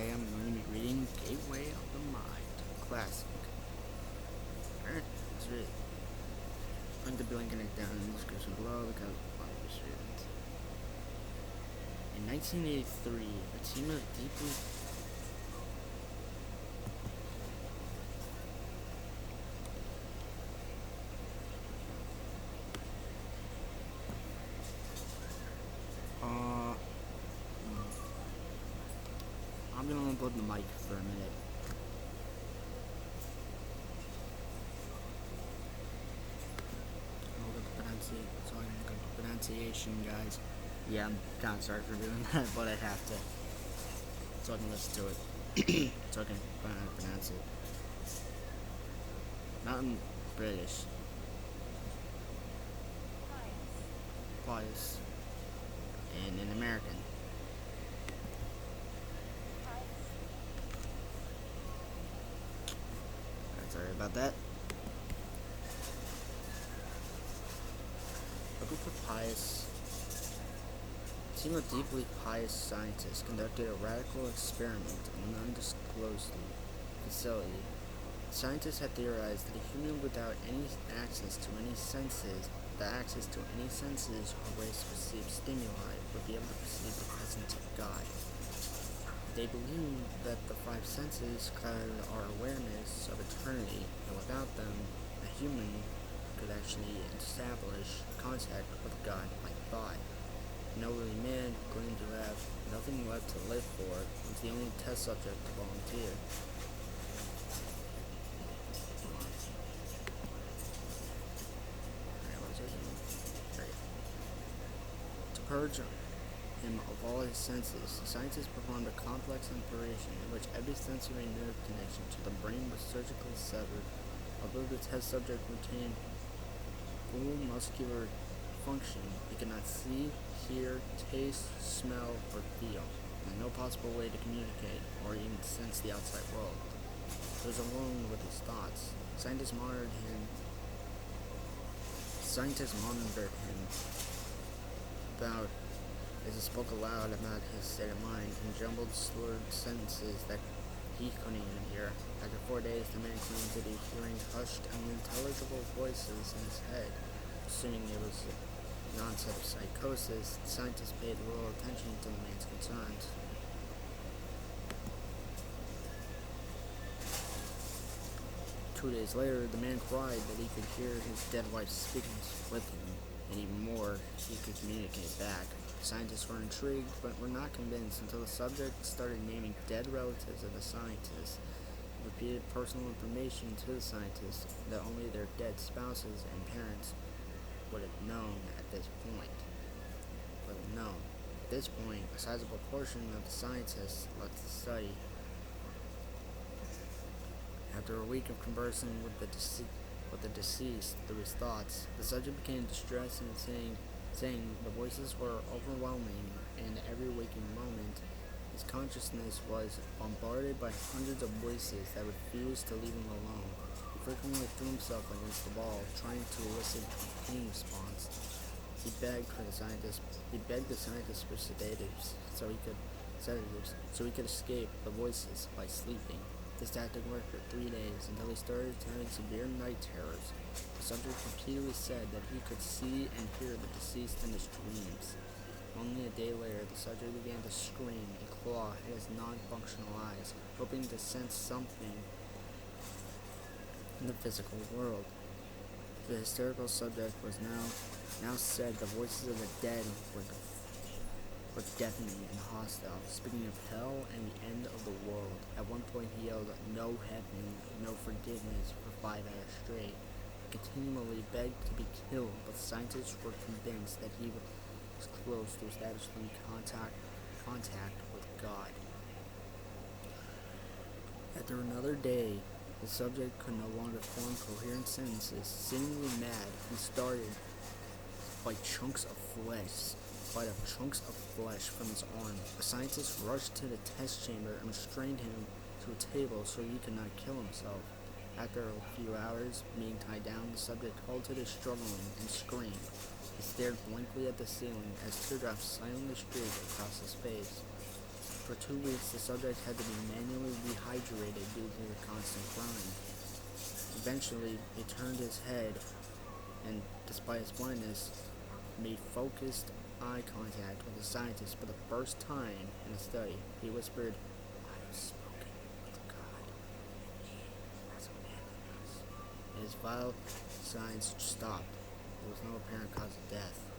Today I'm going to be reading Gateway of the Mind, classic. Alright, let's read it. I'm going to be linking it down in the description below because I'll just read it. In 1983, a team of deeply I'm gonna unplug the mic for a minute. Sorry, pronunciation, guys. Yeah, I'm kind of sorry for doing that, but I have to, so I can listen to it, so I can pronounce it. Not in British. Pious. And in American. Sorry about that. A group of team of deeply pious scientists conducted a radical experiment in an undisclosed facility. Scientists had theorized that a human without any access to any senses, or ways to perceive stimuli, would be able to perceive the presence of God. They believed that the five senses cloud our awareness of eternity, and without them, a human could actually establish contact with God by thought. An elderly man who claimed to have nothing left to live for was the only test subject to volunteer. To purge him of all his senses, scientists performed a complex operation in which every sensory nerve connection to the brain was surgically severed. Although the test subject retained full muscular function, he could not see, hear, taste, smell, or feel, and no possible way to communicate or even sense the outside world. He was alone with his thoughts. Scientists monitored him about as he spoke aloud about his state of mind and jumbled slurred sentences that he couldn't even hear. After 4 days, the man claimed to be hearing hushed and unintelligible voices in his head. Assuming it was an onset of psychosis, scientists paid little attention to the man's concerns. Two days later, the man cried that he could hear his dead wife speaking with him, and even more, he could communicate back. Scientists were intrigued, but were not convinced until the subject started naming dead relatives of the scientists. He repeated personal information to the scientists that only their dead spouses and parents would have known at this point. At this point, a sizable portion of the scientists left the study. After a week of conversing with the deceased through his thoughts, the subject became distressed and saying the voices were overwhelming, and every waking moment his consciousness was bombarded by hundreds of voices that refused to leave him alone. He frequently threw himself against the wall, trying to elicit a pain response. He begged the scientists for sedatives so he could escape the voices by sleeping. This tactic worked for 3 days until he started having severe night terrors. The subject repeatedly said that he could see and hear the deceased in his dreams. Only a day later, the subject began to scream and claw at his non-functional eyes, hoping to sense something in the physical world. The hysterical subject was now said the voices of the dead were deafening and hostile, speaking of hell and the end of the world. At one point he yelled, "No heaven, no forgiveness," for 5 hours straight. He continually begged to be killed, but scientists were convinced that he was close to establishing contact with God. After another day, the subject could no longer form coherent sentences. Seemingly mad, he started by chunks of flesh from his arm. The scientists rushed to the test chamber and restrained him to a table so he could not kill himself. After a few hours being tied down, the subject halted his struggling and screamed. He stared blankly at the ceiling as teardrops silently streaked across his face. For 2 weeks, the subject had to be manually rehydrated due to the constant crying. Eventually, he turned his head and, despite his blindness, made focused eye contact with the scientist for the first time in the study. He whispered, "I have spoken with God, and he has abandoned us." And his vital signs stopped. There was no apparent cause of death.